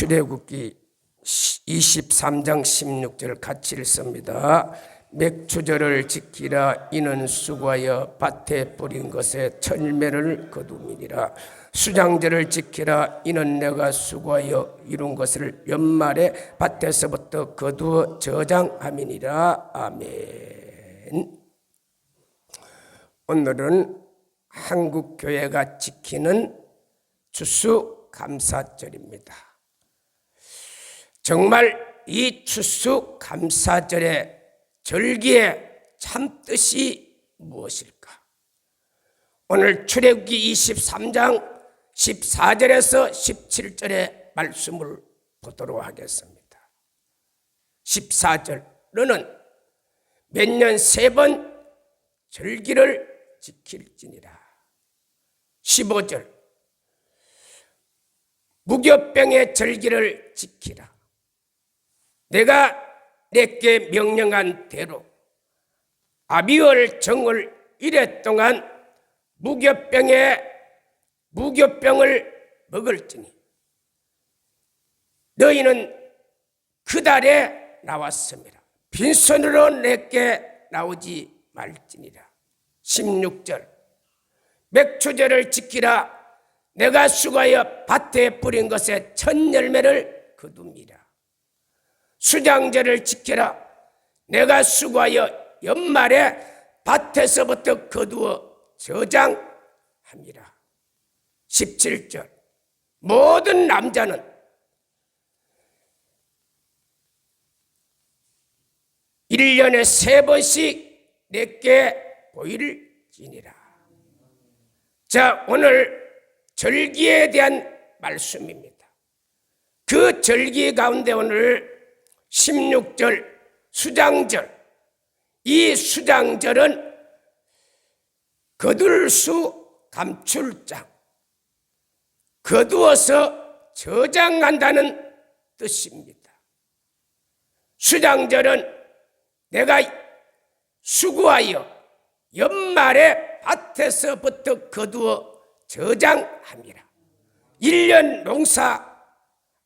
출애굽기 23장 16절 같이 읽습니다. 맥추절을 지키라. 이는 수고하여 밭에 뿌린 것에 열매를 거두미니라. 수장절을 지키라. 이는 내가 수고하여 이룬 것을 연말에 밭에서부터 거두어 저장함이니라. 아멘. 오늘은 한국교회가 지키는 추수감사절입니다. 정말 이 추수감사절의 절기의 참뜻이 무엇일까? 오늘 출애굽기 23장 14절에서 17절의 말씀을 보도록 하겠습니다. 14절 너는 몇 년 3번 절기를 지킬지니라. 15절 무교병의 절기를 지키라. 내가 내게 명령한 대로 아비월 정월 1회 동안 무교병을 먹을지니 너희는 그 달에 나왔음이라. 빈손으로 내게 나오지 말지니라. 16절 맥추절을 지키라. 내가 수고하여 밭에 뿌린 것에 첫 열매를 거둡니다. 수장절을 지켜라. 내가 수고하여 연말에 밭에서부터 거두어 저장함이라. 17절 모든 남자는 일년에 3번씩 내게 보일지니라. 자, 오늘 절기에 대한 말씀입니다. 그 절기 가운데 오늘 16절 수장절, 이 수장절은 거둘 수 감출장, 거두어서 저장한다는 뜻입니다. 수장절은 내가 수고하여 연말에 밭에서부터 거두어 저장함이라. 1년 농사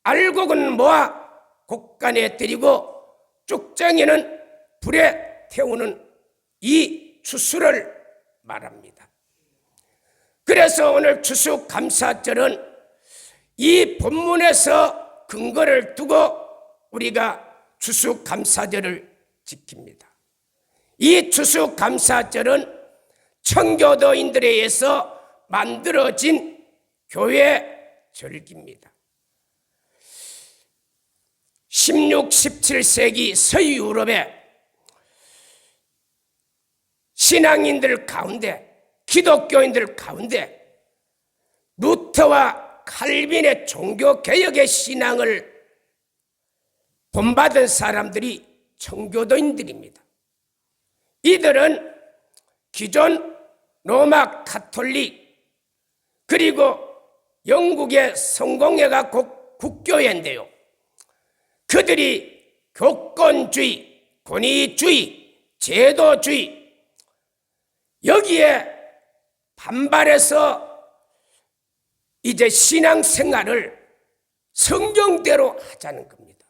알곡은 모아 곡간에 들이고 쭉정이는 불에 태우는 이 추수를 말합니다. 그래서 오늘 추수감사절은 이 본문에서 근거를 두고 우리가 추수감사절을 지킵니다. 이 추수감사절은 청교도인들에 의해서 만들어진 교회 절기입니다. 16, 17세기 서유럽의 신앙인들 가운데, 기독교인들 가운데 루터와 칼빈의 종교개혁의 신앙을 본받은 사람들이 청교도인들입니다. 이들은 기존 로마 가톨릭 그리고 영국의 성공회가 국교회인데요. 그들이 교권주의, 권위주의, 제도주의 여기에 반발해서 이제 신앙생활을 성경대로 하자는 겁니다.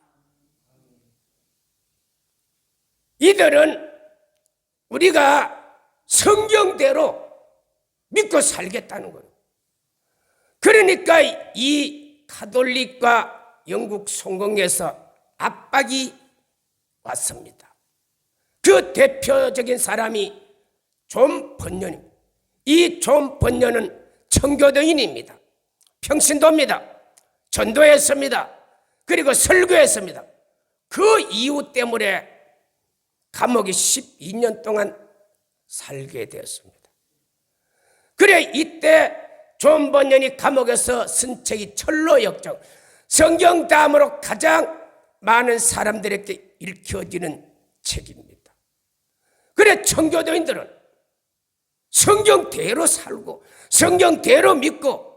이들은 우리가 성경대로 믿고 살겠다는 거예요. 그러니까 이 가톨릭과 영국 성공에서 압박이 왔습니다. 그 대표적인 사람이 존 번연입니다. 이 존 번연은 청교도인입니다. 평신도입니다. 전도했습니다. 그리고 설교했습니다. 그 이유 때문에 감옥에 12년 동안 살게 되었습니다. 그래 이때 존 번연이 감옥에서 쓴 책이 철로 역정, 성경 다음으로 가장 많은 사람들에게 읽혀지는 책입니다. 그래 청교도인들은 성경대로 살고 성경대로 믿고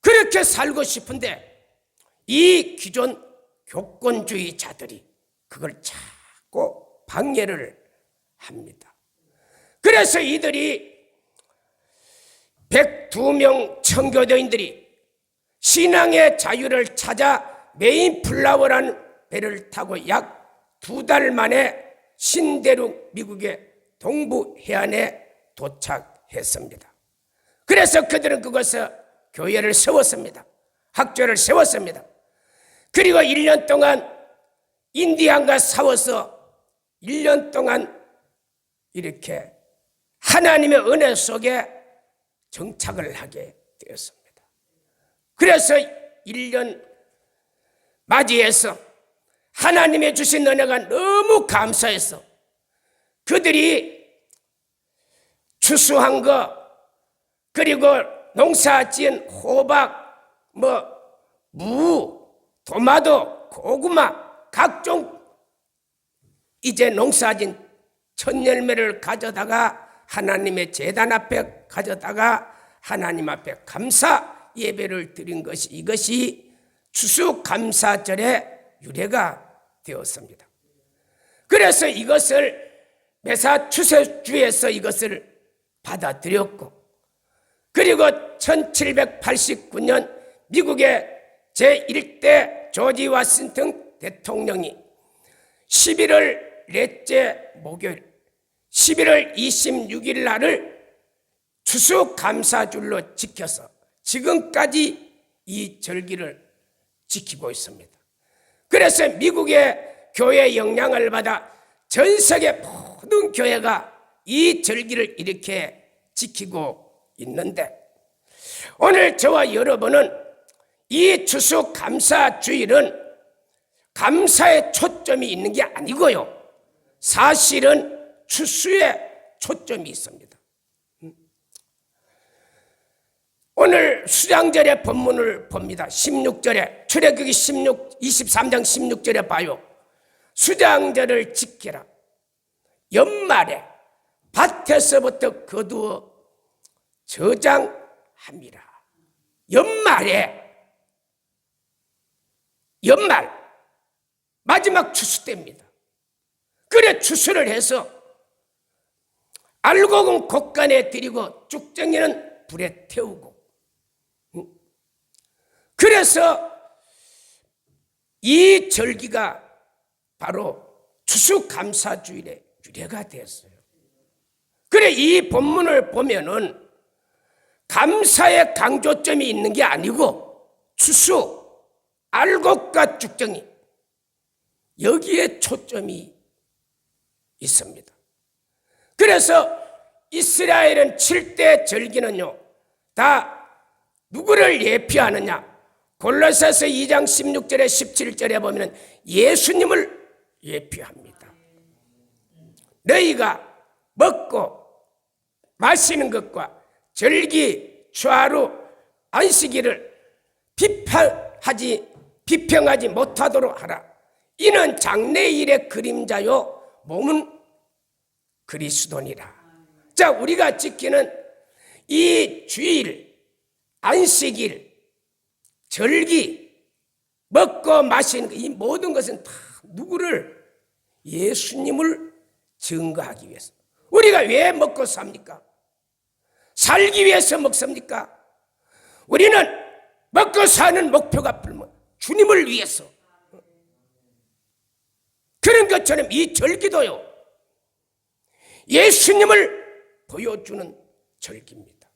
그렇게 살고 싶은데 이 기존 교권주의자들이 그걸 자꾸 방해를 합니다. 그래서 이들이 102명 청교도인들이 신앙의 자유를 찾아 메인플라워라는 배를 타고 약 2달 만에 신대륙 미국의 동부 해안에 도착했습니다. 그래서 그들은 그곳에 교회를 세웠습니다. 학교를 세웠습니다. 그리고 1년 동안 인디안과 싸워서 1년 동안 이렇게 하나님의 은혜 속에 정착을 하게 되었습니다. 그래서 1년 맞이해서 하나님의 주신 은혜가 너무 감사해서 그들이 추수한 거, 그리고 농사 지은 호박, 무, 토마토, 고구마, 각종 이제 농사 지은 천열매를 가져다가 하나님의 제단 앞에 가져다가 하나님 앞에 감사 예배를 드린 것이, 이것이 추수감사절의 유래가 되었습니다. 그래서 이것을 매사추세주에서 이것을 받아들였고, 그리고 1789년 미국의 제1대 조지 워싱턴 대통령이 11월 넷째 목요일 11월 26일 날을 추수감사줄로 지켜서 지금까지 이 절기를 지키고 있습니다. 그래서 미국의 교회 영향을 받아 전 세계 모든 교회가 이 절기를 이렇게 지키고 있는데, 오늘 저와 여러분은 이 추수감사주일은 감사의 초점이 있는 게 아니고요, 사실은 추수에 초점이 있습니다. 오늘 수장절의 본문을 봅니다. 16절에 출애굽기 23장 16절에 봐요. 수장절을 지키라. 연말에 밭에서부터 거두어 저장함이라. 연말 마지막 추수 때입니다. 그래 추수를 해서 알곡은 곡간에 들이고 쭉정이는 불에 태우고, 그래서 이 절기가 바로 추수감사주일의 유래가 되었어요. 그래 이 본문을 보면은 감사의 강조점이 있는 게 아니고 추수, 알곡과 쭉정이, 여기에 초점이 있습니다. 그래서 이스라엘은 7대 절기는요, 다 누구를 예표하느냐? 골로새서 2장 16절에 17절에 보면 예수님을 예표합니다. 너희가 먹고 마시는 것과 절기, 추하루, 안식일을 비평하지 못하도록 하라. 이는 장래일의 그림자요 몸은 그리스도니라. 자, 우리가 지키는 이 주일, 안식일, 절기, 먹고 마시는 이 모든 것은 다 누구를? 예수님을 증거하기 위해서. 우리가 왜 먹고 삽니까? 살기 위해서 먹습니까? 우리는 먹고 사는 목표가 불문 주님을 위해서. 그런 것처럼 이 절기도요, 예수님을 보여주는 절기입니다.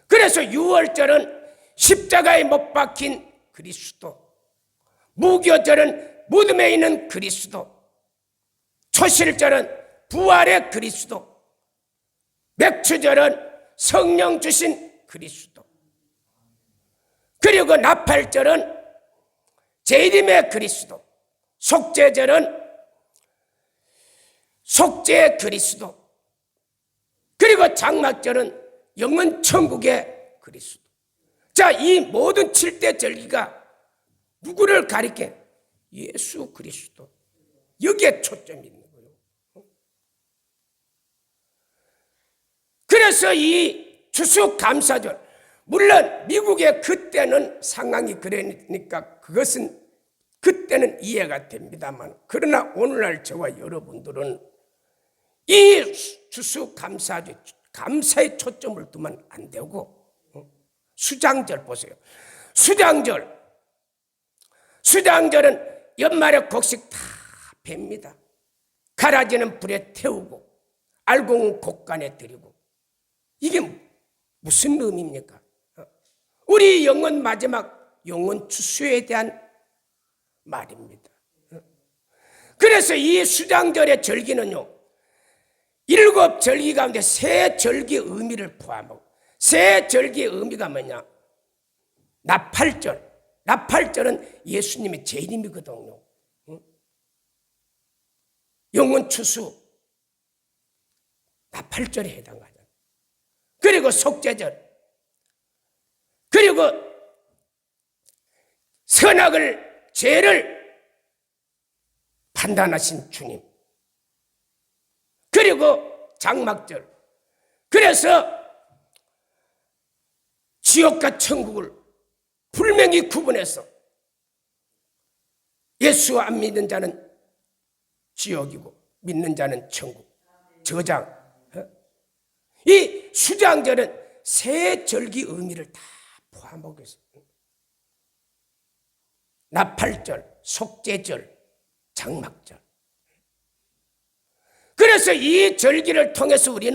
그래서 6월절은 십자가에 못 박힌 그리스도, 무교절은 무덤에 있는 그리스도, 초실절은 부활의 그리스도, 맥추절은 성령 주신 그리스도, 그리고 나팔절은 재림의 그리스도, 속죄절은 속죄의 그리스도, 그리고 장막절은 영원 천국의 그리스도. 자, 이 모든 7대 절기가 누구를 가리켜? 예수 그리스도. 여기에 초점이 있는 거예요. 그래서 이 추수감사절, 물론 미국의 그때는 상황이 그러니까 그것은 그때는 이해가 됩니다만, 그러나 오늘날 저와 여러분들은 이 추수감사절, 감사의 초점을 두면 안 되고, 수장절 보세요. 수장절 수장절은 연말에 곡식 다 팹니다. 가라지는 불에 태우고 알곡은 곡간에 들이고. 이게 무슨 의미입니까? 우리 영혼 마지막 영혼 추수에 대한 말입니다. 그래서 이 수장절의 절기는요, 7절기 가운데 세 절기의 의미를 포함하고, 세 절기의 의미가 뭐냐? 나팔절. 나팔절은 예수님의 재림이거든요. 영혼 추수, 나팔절에 해당하잖아요. 그리고 속죄절, 그리고 선악을, 죄를 판단하신 주님, 그리고 장막절. 그래서 지옥과 천국을 분명히 구분해서 예수 안 믿는 자는 지옥이고 믿는 자는 천국, 저장. 이 수장절은 세 절기 의미를 다 포함하고 있습니다. 나팔절, 속죄절, 장막절. 그래서 이 절기를 통해서 우리는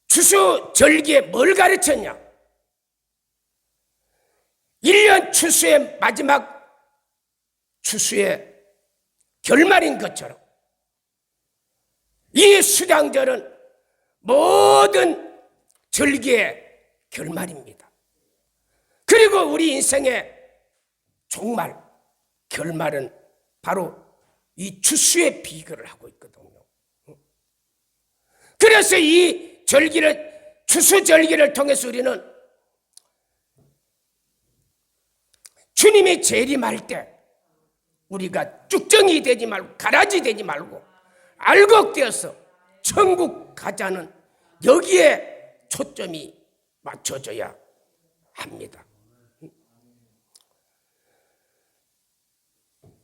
추수 절기에 뭘 가르쳤냐? 1년 추수의 마지막 추수의 결말인 것처럼 이 수장절은 모든 절기의 결말입니다. 그리고 우리 인생의 종말, 결말은 바로 이 추수의 비교를 하고 있거든요. 그래서 이 절기를, 추수 절기를 통해서 우리는 주님이 재림할 때 우리가 쭉정이 되지 말고 가라지 되지 말고 알곡되어서 천국 가자는 여기에 초점이 맞춰져야 합니다.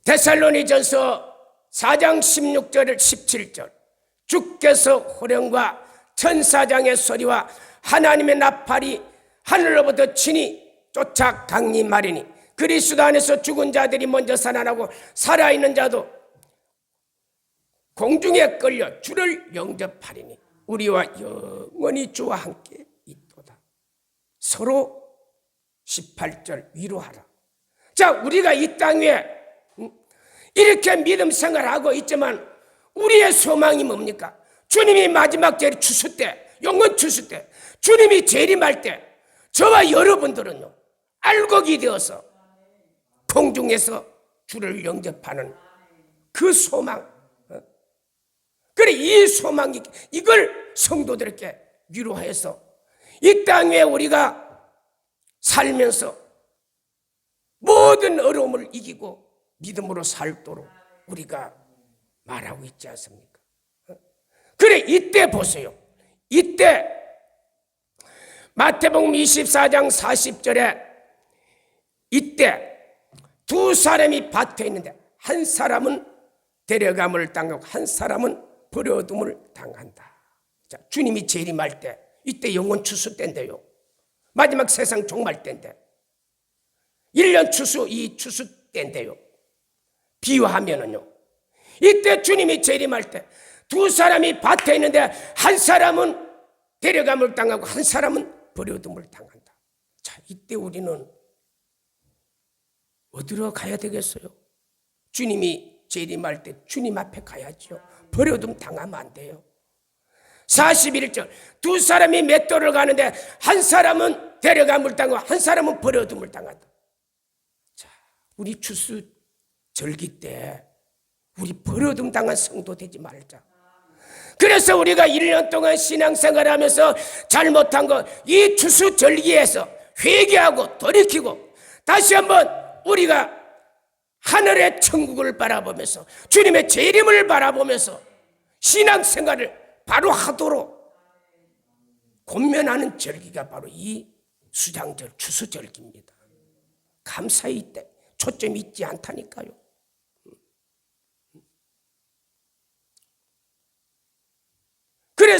데살로니전서 4장 16절 17절, 주께서 호령과 천사장의 소리와 하나님의 나팔이 하늘로부터 친히 쫓아 강림하리니 그리스도 안에서 죽은 자들이 먼저 살아나고 살아있는 자도 공중에 끌려 주를 영접하리니 우리와 영원히 주와 함께 있도다. 서로 18절 위로하라. 자, 우리가 이 땅 위에 이렇게 믿음 생활하고 있지만 우리의 소망이 뭡니까? 주님이 마지막 재림 추수 때, 영원 추수 때, 주님이 재림할 때 저와 여러분들은요, 알곡이 되어서 공중에서 주를 영접하는 그 소망. 그래, 이 소망, 이걸 성도들에게 위로해서 이 땅에 우리가 살면서 모든 어려움을 이기고 믿음으로 살도록 우리가 말하고 있지 않습니까? 그래, 이때 보세요. 이때 마태복음 24장 40절에 이때 두 사람이 밭에 있는데 한 사람은 데려감을 당하고 한 사람은 버려둠을 당한다. 자, 주님이 재림할 때 이때 영원 추수 때인데요, 마지막 세상 종말 때인데 1년 추수, 이 추수 때인데요, 비유하면은요, 이때 주님이 재림할 때 두 사람이 밭에 있는데 한 사람은 데려감을 당하고 한 사람은 버려둠을 당한다. 자, 이때 우리는 어디로 가야 되겠어요? 주님이 재림할 때 주님 앞에 가야죠. 버려둠 당하면 안 돼요. 41절, 두 사람이 맷돌을 가는데 한 사람은 데려감을 당하고 한 사람은 버려둠을 당한다. 자, 우리 추수 절기 때 우리 버려둠 당한 성도 되지 말자. 그래서 우리가 1년 동안 신앙생활을 하면서 잘못한 거 이 추수 절기에서 회개하고 돌이키고 다시 한번 우리가 하늘의 천국을 바라보면서 주님의 재림을 바라보면서 신앙생활을 바로 하도록 권면하는 절기가 바로 이 수장절, 추수절기입니다. 감사히 이때 초점이 있지 않다니까요. 그래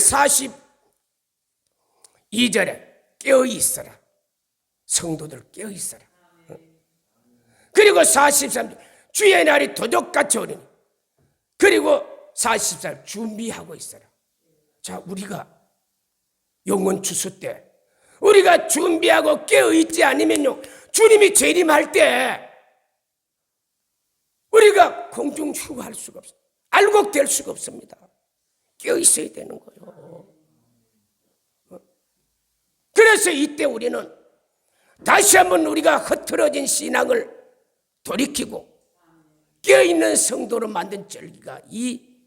42절에 깨어있어라. 성도들 깨어있어라. 그리고 43절 주의 날이 도적같이 오리니 그리고 44절 준비하고 있어라. 자, 우리가 영원 추수 때 우리가 준비하고 깨어있지 않으면요, 주님이 재림할 때 우리가 공중 휴가할 수가 없어요. 알곡될 수가 없습니다. 깨어있어야 되는 거예요. 그래서 이때 우리는 다시 한번 우리가 흐트러진 신앙을 돌이키고 깨어있는 성도로 만든 절기가 이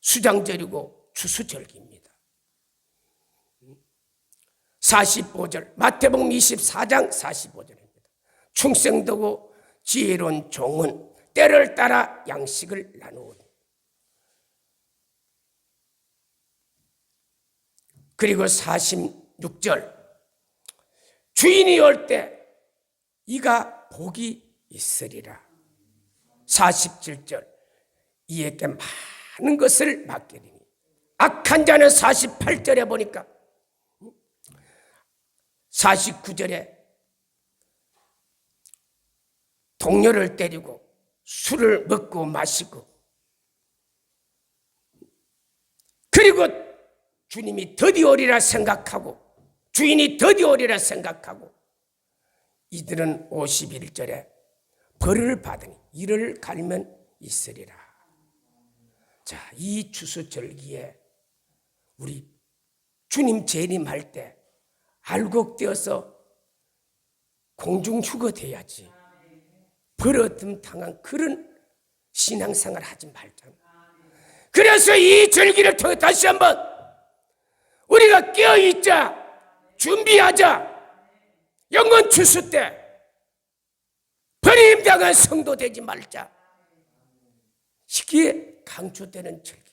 수장절이고 추수절기입니다. 45절 마태복음 24장 45절입니다. 충성되고 지혜로운 종은 때를 따라 양식을 나누오니. 그리고 46절 주인이 올 때 이가 복이 있으리라. 47절 이에게 많은 것을 맡기리니. 악한 자는 48절에 보니까 49절에 동료를 때리고 술을 먹고 마시고 그리고 주님이 드디어 오리라 생각하고 주인이 드디어 오리라 생각하고 이들은 51절에 벌을 받으니 이를 갈면 있으리라. 자, 이 추수절기에 우리 주님 재림할 때 알곡되어서 공중휴거돼야지 벌어듬 당한 그런 신앙생활 하지 말자. 그래서 이 절기를 통해 다시 한번 우리가 깨어있자, 준비하자. 영원 추수 때 버림당한 성도 되지 말자. 이게 강조되는 절기.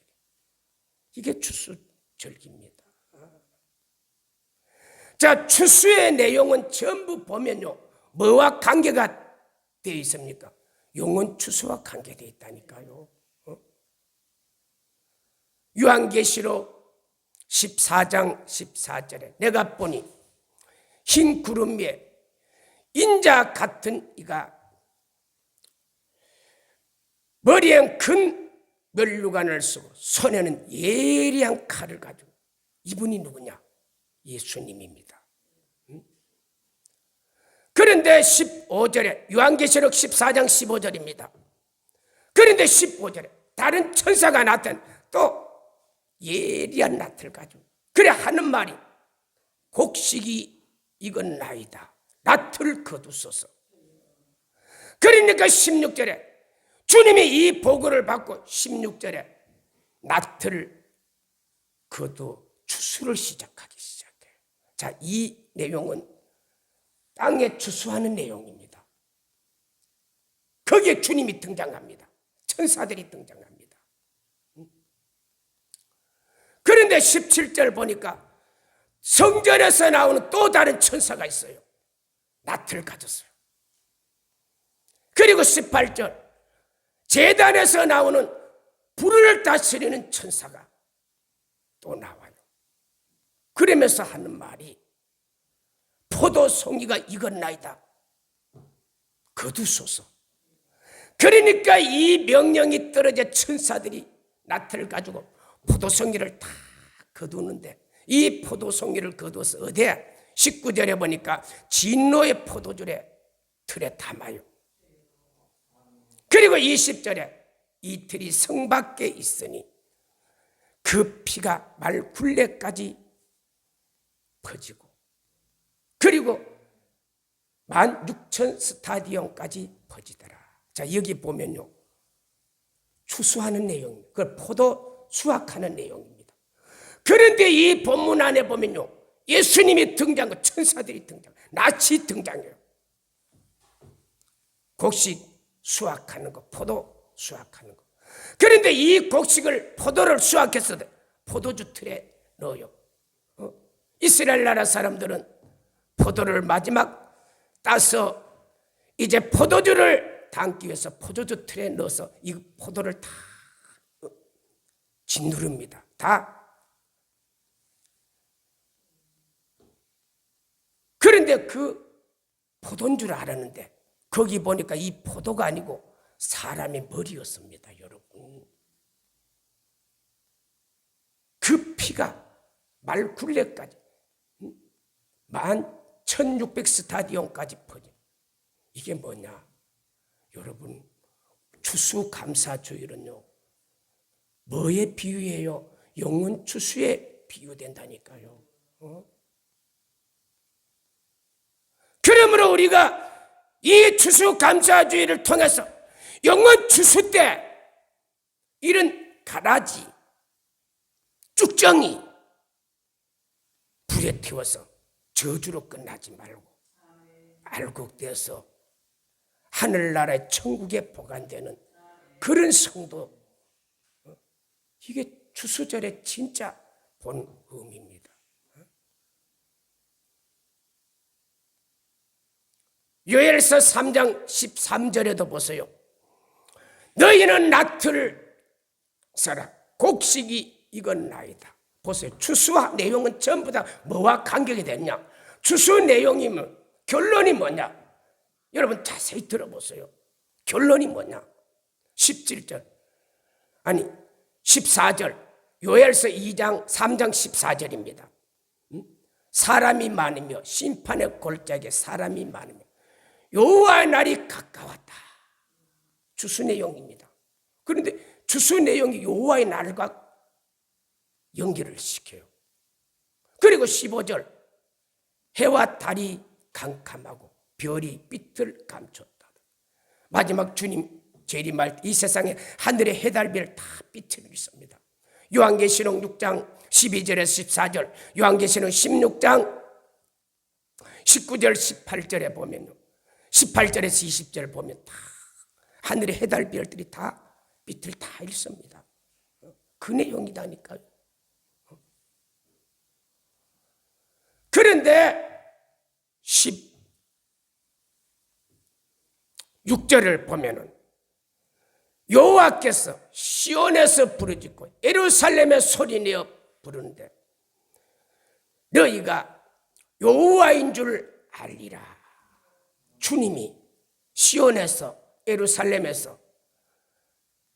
이게 추수절기입니다. 자, 추수의 내용은 전부 보면요, 뭐와 관계가 되어 있습니까? 영원 추수와 관계되어 있다니까요. 요한계시록 14장 14절에 내가 보니 흰 구름 위에 인자 같은 이가 머리엔 큰 면류관을 쓰고 손에는 예리한 칼을 가지고, 이분이 누구냐? 예수님입니다. 그런데 15절에 요한계시록 14장 15절입니다. 그런데 15절에 다른 천사가 나타난 또 예리한 낫을 가지고 그래 하는 말이 곡식이 익었나이다. 낫을 거두소서. 그러니까 16절에 주님이 이 보고를 받고 16절에 낫을 거두 추수를 시작하기 시작해요. 자, 이 내용은 땅에 추수하는 내용입니다. 거기에 주님이 등장합니다. 천사들이 등장합니다. 그런데 17절 보니까 성전에서 나오는 또 다른 천사가 있어요. 낫을 가졌어요. 그리고 18절 제단에서 나오는 불을 다스리는 천사가 또 나와요. 그러면서 하는 말이 포도송이가 익었나이다. 거두소서. 그러니까 이 명령이 떨어져 천사들이 낫을 가지고 포도송이를 다 거두는데 이 포도송이를 거두어서 어디에? 19절에 보니까 진노의 포도주에 틀에 담아요. 그리고 20절에 이틀이 성 밖에 있으니 그 피가 말 굴레까지 퍼지고 그리고 16,000 스타디움까지 퍼지더라. 자, 여기 보면요, 추수하는 내용, 그걸 포도 수확하는 내용입니다. 그런데 이 본문 안에 보면요, 예수님이 등장하고 천사들이 등장, 낫이 등장해요. 곡식 수확하는 거, 포도 수확하는 거. 그런데 이 곡식을 포도를 수확해서 포도주 틀에 넣어요. 이스라엘 나라 사람들은 포도를 마지막 따서 이제 포도주를 담기 위해서 포도주 틀에 넣어서 이 포도를 다 짓누릅니다. 다. 그런데 그 포도인 줄 알았는데 거기 보니까 이 포도가 아니고 사람의 머리였습니다, 여러분. 그 피가 말굴레까지 11,600 스타디온까지 퍼져. 이게 뭐냐? 여러분, 추수감사주일은요, 뭐에 비유해요? 영혼 추수에 비유된다니까요. 그러므로 우리가 이 추수감사주일을 통해서 영혼 추수 때 이런 가라지, 쭉정이 불에 태워서 저주로 끝나지 말고 알곡되어서 하늘나라의 천국에 보관되는 그런 성도, 이게 추수절의 진짜 본 의미입니다. 요엘서 3장 13절에도 보세요. 너희는 낫을 써라. 곡식이 익었나이다. 보세요. 추수와 내용은 전부 다 뭐와 관계가 됐냐? 추수 내용이면 결론이 뭐냐? 여러분 자세히 들어보세요. 결론이 뭐냐? 17절 아니 14절 요엘서 2장 3장 14절입니다. 사람이 많으며 심판의 골짜기에 사람이 많으며 여호와의 날이 가까웠다. 추수 내용입니다. 그런데 추수 내용이 여호와의 날과 연결을 시켜요. 그리고 15절 해와 달이 캄캄하고 별이 빛을 감췄다. 마지막 주님 재림할 이 세상에 하늘의 해달별 다 빛을 있습니다. 요한계시록 6장 12절에서 14절, 요한계시록 16장 19절 18절에 보면요, 18절에서 20절 보면 다 하늘의 해달별들이 다 빛을 다 잃습니다. 그 내용이다니까요. 그런데 16절을 보면은 여호와께서 시온에서 부르짖고 예루살렘에 소리내어 부르는데 너희가 여호와인 줄 알리라. 주님이 시온에서 예루살렘에서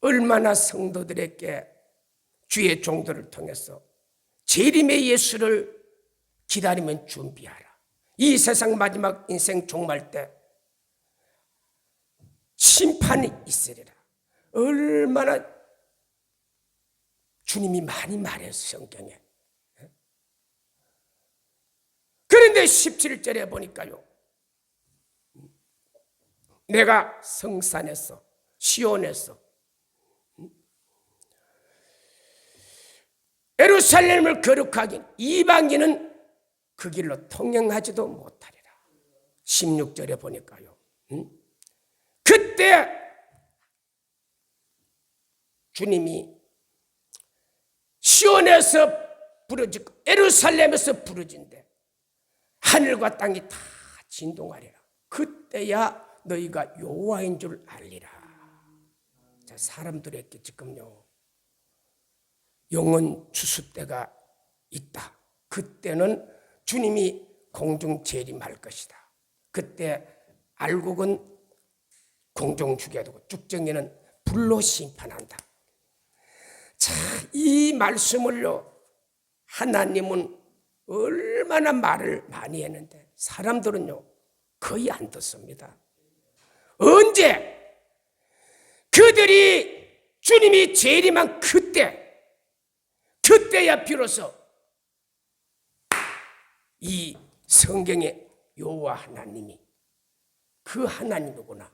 얼마나 성도들에게 주의 종들을 통해서 재림의 예수를 기다리면 준비하라. 이 세상 마지막 인생 종말 때 심판이 있으리라. 얼마나 주님이 많이 말했어요, 성경에. 그런데 17절에 보니까요, 내가 성산에서 시온에서 예루살렘을 거룩하긴 이방인은 그 길로 통행하지도 못하리라. 16절에 보니까요, 그때 주님이 시온에서 부르짖고 예루살렘에서 부르짖는데 하늘과 땅이 다 진동하리라. 그때야 너희가 여호와인 줄 알리라. 자, 사람들에게 지금요 영원 추수 때가 있다. 그때는 주님이 공중 재림할 것이다. 그때 알곡은 공중 죽게 되고 쭉정이는 불로 심판한다. 자, 이 말씀을요 하나님은 얼마나 말을 많이 했는데 사람들은요 거의 안 듣습니다. 언제? 그들이 주님이 재림한 그때야 비로소 이 성경의 여호와 하나님이 그 하나님이구나.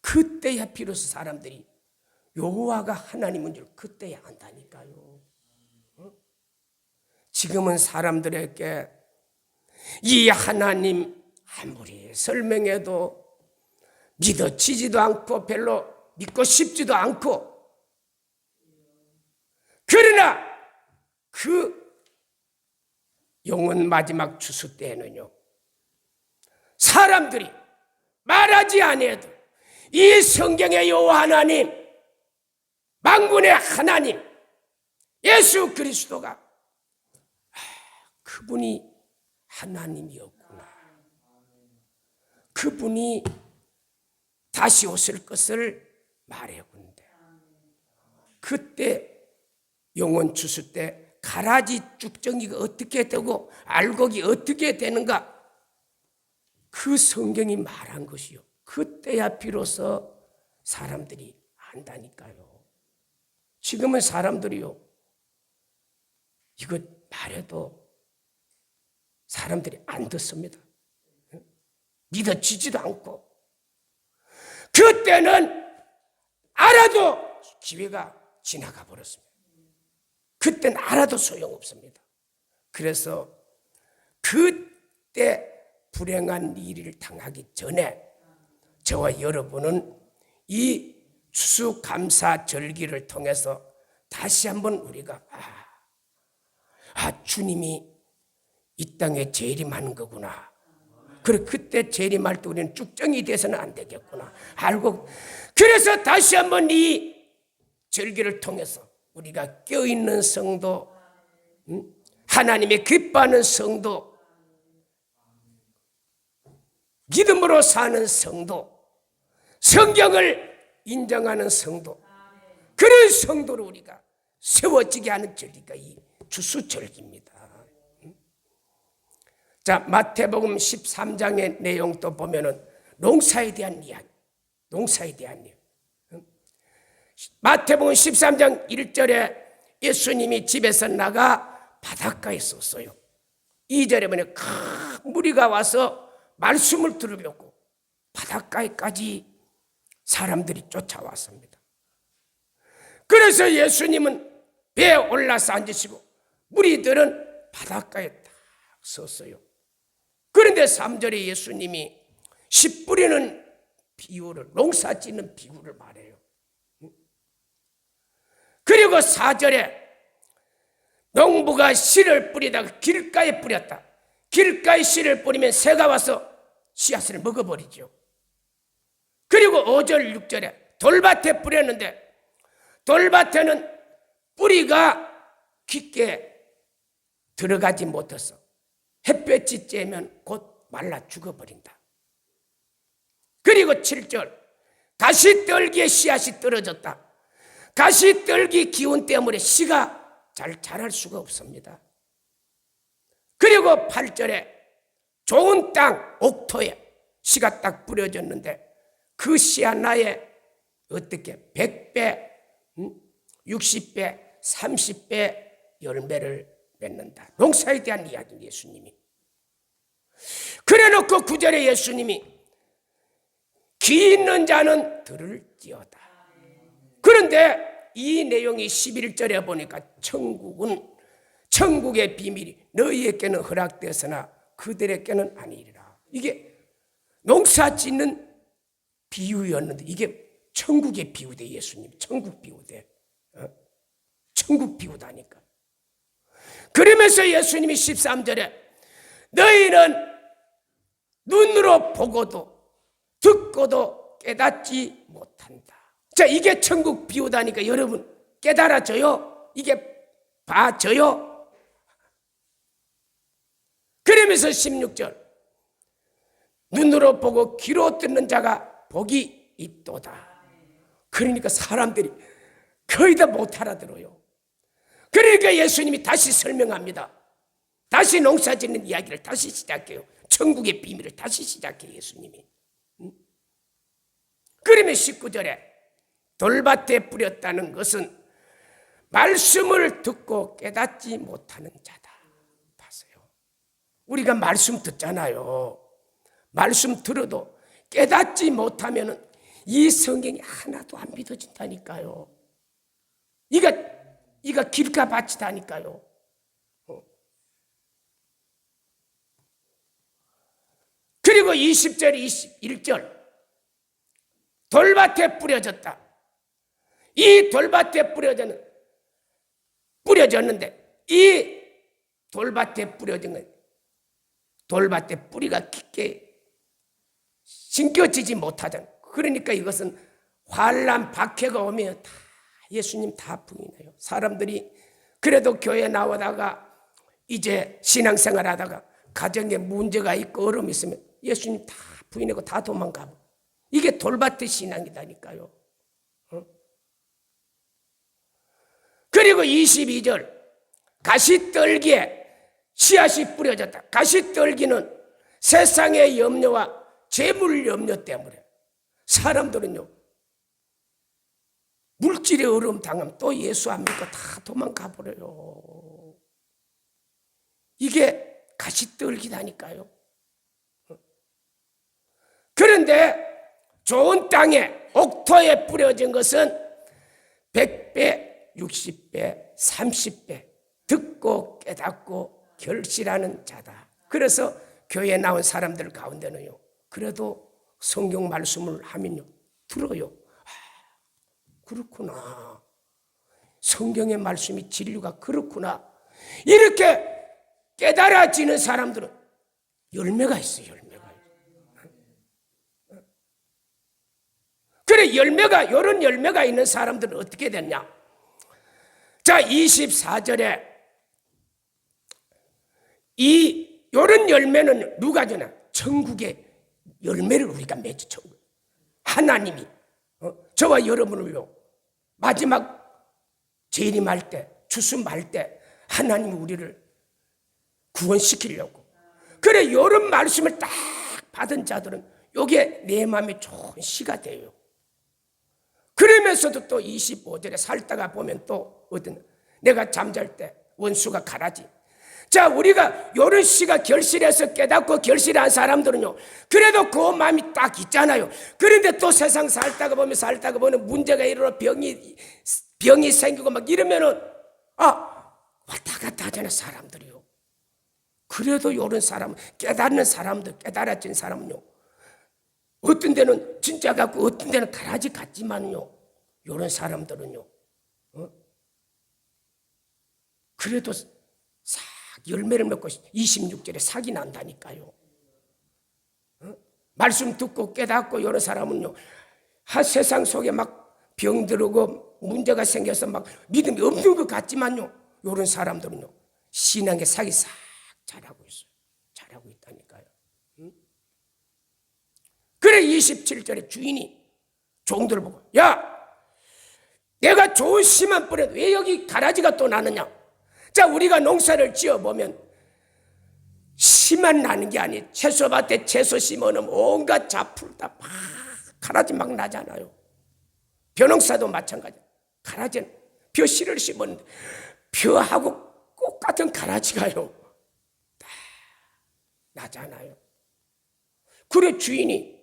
그때야 비로소 사람들이 여호와가 하나님인 줄 그때야 안다니까요. 지금은 사람들에게 이 하나님 아무리 설명해도 믿어지지도 않고 별로 믿고 싶지도 않고, 그러나 그 영원 마지막 추수 때에는요 사람들이 말하지 아니해도 이 성경의 여호와 하나님, 만군의 하나님 예수 그리스도가 그분이 하나님이었구나, 그분이 다시 오실 것을 말해군대. 그때 영원 추수 때 가라지 쭉정이가 어떻게 되고 알곡이 어떻게 되는가, 그 성경이 말한 것이요. 그때야 비로소 사람들이 안다니까요. 지금은 사람들이요, 이거 말해도 사람들이 안 듣습니다. 믿어지지도 않고. 그때는 알아도 기회가 지나가 버렸습니다. 그때는 알아도 소용없습니다. 그래서 그때 불행한 일을 당하기 전에 저와 여러분은 이 추수감사절기를 통해서 다시 한번 우리가 주님이 이 땅에 재림하는 거구나. 그래, 그때 재림할 때 우리는 쭉정이 돼서는 안 되겠구나 알고, 그래서 다시 한번 이 절기를 통해서 우리가 껴있는 성도, 하나님의 기뻐하는 성도, 믿음으로 사는 성도, 성경을 인정하는 성도, 그런 성도로 우리가 세워지게 하는 절기가 이 추수절기입니다. 자, 마태복음 13장의 내용도 보면은 농사에 대한 이야기, 농사에 대한 이야기. 마태복음 13장 1절에 예수님이 집에서 나가 바닷가에 섰어요. 2절에 보면 큰 무리가 와서 말씀을 들으려고 바닷가에까지 사람들이 쫓아왔습니다. 그래서 예수님은 배에 올라서 앉으시고 무리들은 바닷가에 딱 섰어요. 그런데 3절에 예수님이 씨 뿌리는 비유를, 농사 짓는 비유를 말해요. 그리고 4절에 농부가 씨를 뿌리다가 길가에 뿌렸다. 길가에 씨를 뿌리면 새가 와서 씨앗을 먹어버리죠. 그리고 5절 6절에 돌밭에 뿌렸는데 돌밭에는 뿌리가 깊게 들어가지 못해서 햇볕이 쬐면 곧 말라 죽어버린다. 그리고 7절 가시떨기에 씨앗이 떨어졌다. 가시떨기 기운 때문에 씨가 잘 자랄 수가 없습니다. 그리고 8절에 좋은 땅 옥토에 씨가 딱 뿌려졌는데 그 씨 하나에 어떻게 100배, 60배, 30배 열매를 맺는다. 농사에 대한 이야기 예수님이. 그래놓고 9절에 예수님이 귀 있는 자는 들을지어다. 그런데 이 내용이 11절에 보니까 천국의 비밀이 너희에게는 허락되었으나 그들에게는 아니리라. 이게 농사 짓는 비유였는데 이게 천국의 비유대. 예수님 천국 비유대. 천국 비유다니까. 그러면서 예수님이 13절에 너희는 눈으로 보고도 듣고도 깨닫지 못한다. 자, 이게 천국 비유다니까 여러분 깨달아져요? 이게 봐져요? 그러면서 16절 눈으로 보고 귀로 듣는 자가 복이 있도다. 그러니까 사람들이 거의 다 못 알아들어요. 그러니까 예수님이 다시 설명합니다. 다시 농사 짓는 이야기를 다시 시작해요. 천국의 비밀을 다시 시작해요 예수님이. 그러면 19절에 돌밭에 뿌렸다는 것은 말씀을 듣고 깨닫지 못하는 자다. 봤어요. 우리가 말씀 듣잖아요. 말씀 들어도 깨닫지 못하면 이 성경이 하나도 안 믿어진다니까요. 이가 길가밭이다니까요. 그리고 20절 21절 돌밭에 뿌려졌다. 이 돌밭에 뿌려졌는데 이 돌밭에 뿌려진 건 돌밭에 뿌리가 깊게 심겨지지 못하잖아. 그러니까 이것은 환난 박해가 오면 다 예수님 다 부인해요. 사람들이 그래도 교회 나오다가 이제 신앙생활 하다가 가정에 문제가 있고 어려움이 있으면 예수님 다 부인하고 다 도망가고 이게 돌밭의 신앙이다니까요. 그리고 22절 가시떨기에 씨앗이 뿌려졌다. 가시떨기는 세상의 염려와 재물 염려 때문에 사람들은요 물질의 어려움 당하면 또 예수 안 믿고 다 도망가 버려요. 이게 가시떨기다니까요. 그런데 좋은 땅에 옥토에 뿌려진 것은 100배, 60배, 30배 듣고 깨닫고 결실하는 자다. 그래서 교회에 나온 사람들 가운데는요 그래도 성경 말씀을 하면요 들어요. 그렇구나. 성경의 말씀이 진리가 그렇구나. 이렇게 깨달아지는 사람들은 열매가 있어요. 열매가. 그래 이런 열매가 있는 사람들은 어떻게 됐냐. 자 24절에 이런 열매는 누가 주나? 천국의 열매를 우리가 맺죠. 천국. 하나님이 저와 여러분을요 마지막 재림할 때 추수할 때 하나님이 우리를 구원시키려고 그래 이런 말씀을 딱 받은 자들은 이게 내 마음에 좋은 시가 돼요. 그러면서도 또 25절에 살다가 보면 또 어떤 내가 잠잘 때 원수가 가라지. 자 우리가 이런 시가 결실해서 깨닫고 결실한 사람들은요 그래도 그 마음이 딱 있잖아요. 그런데 또 세상 살다가 보면 문제가 일어나 병이 생기고 막 이러면은 왔다 갔다 하잖아요 사람들이요. 그래도 이런 사람 깨닫는 사람들 깨달아진 사람은요 어떤 데는 진짜 같고 어떤 데는 가라지 같지만요 이런 사람들은요 그래도 싹 열매를 맺고 26절에 삭이 난다니까요. 말씀 듣고 깨닫고 이런 사람은요 세상 속에 막 병들고 문제가 생겨서 막 믿음이 없는 것 같지만요 이런 사람들은요 신앙의 삭이 싹 자라고 있어요. 자라고 있다니까요. 그래 27절에 주인이 종들을 보고 야 내가 좋은 씨만 뿌려도 왜 여기 가라지가 또 나느냐. 자 우리가 농사를 지어보면 씨만 나는 게 아니에요. 채소밭에 채소 심어놓으면 온갖 잡풀 다 막 가라지 막 나잖아요. 벼농사도 마찬가지예요. 가라지는 벼 씨를 심었는데 벼하고 똑같은 가라지가요 다 나잖아요. 그래 주인이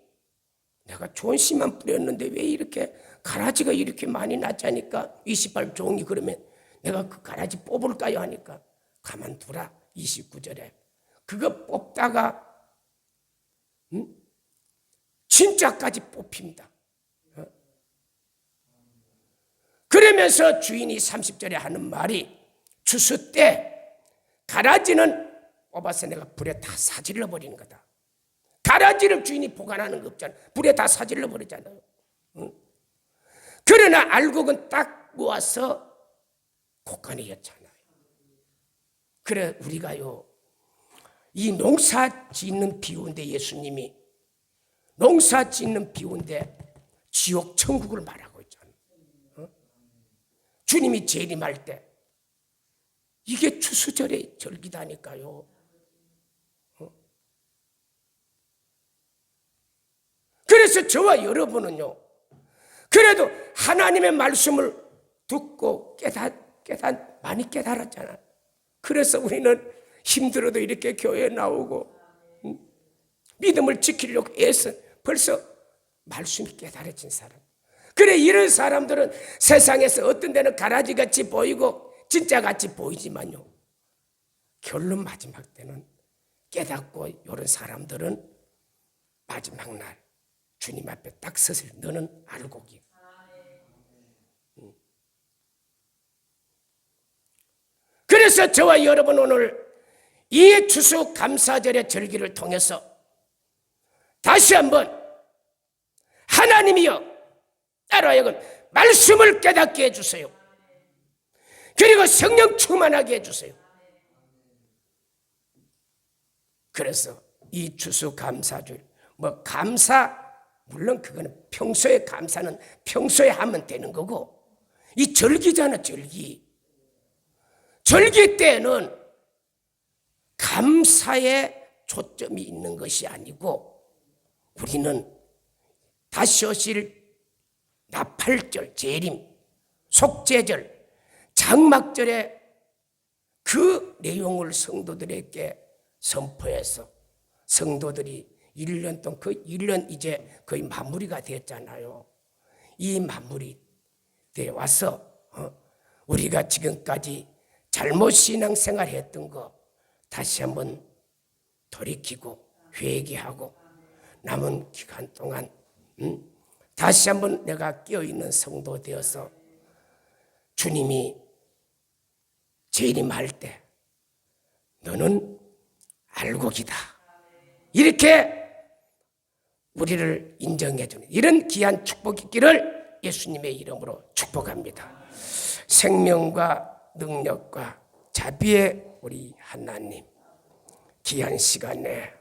내가 좋은 씨만 뿌렸는데 왜 이렇게 가라지가 이렇게 많이 났자니까 28 종이 그러면 내가 그 가라지 뽑을까요 하니까 가만두라. 29절에 그거 뽑다가 진짜까지 뽑힙니다. 그러면서 주인이 30절에 하는 말이 추수 때 가라지는 뽑아서 내가 불에 다 사질러 버리는 거다. 가라지를 주인이 보관하는 거 없잖아요. 불에 다 사질러 버리잖아요. 그러나 알곡은 딱 모아서 곳간이었잖아요. 그래 우리가요 이 농사 짓는 비유인데 예수님이 농사 짓는 비유인데 지옥 천국을 말하고 있잖아요. 주님이 재림할 때 이게 추수절의 절기다니까요. 그래서 저와 여러분은요 그래도 하나님의 말씀을 듣고 많이 깨달았잖아요. 그래서 우리는 힘들어도 이렇게 교회에 나오고 믿음을 지키려고 애써 벌써 말씀이 깨달아진 사람. 그래 이런 사람들은 세상에서 어떤 데는 가라지같이 보이고 진짜같이 보이지만요 결론 마지막 때는 깨닫고 이런 사람들은 마지막 날 주님 앞에 딱 섰을 너는 알곡이야. 그래서 저와 여러분 오늘 이 추수 감사절의 절기를 통해서 다시 한번 하나님이여 나로 하여금 말씀을 깨닫게 해주세요. 그리고 성령 충만하게 해주세요. 그래서 이 추수 감사절 감사 물론 그거는 평소에 감사는 평소에 하면 되는 거고, 이 절기잖아, 절기. 절기 때는 감사에 초점이 있는 것이 아니고 우리는 다시 오실 나팔절, 재림, 속죄절, 장막절에 그 내용을 성도들에게 선포해서 성도들이 1년 동안, 그 1년 이제 거의 마무리가 됐잖아요. 이 마무리 때 와서 우리가 지금까지 잘못 신앙생활 했던 거 다시 한번 돌이키고 회개하고 남은 기간 동안 다시 한번 내가 깨어있는 성도 되어서 주님이 재림할 때 너는 알곡이다, 이렇게 우리를 인정해 주는 이런 귀한 축복이 있기를 예수님의 이름으로 축복합니다. 생명과 능력과 자비의 우리 하나님, 귀한 시간에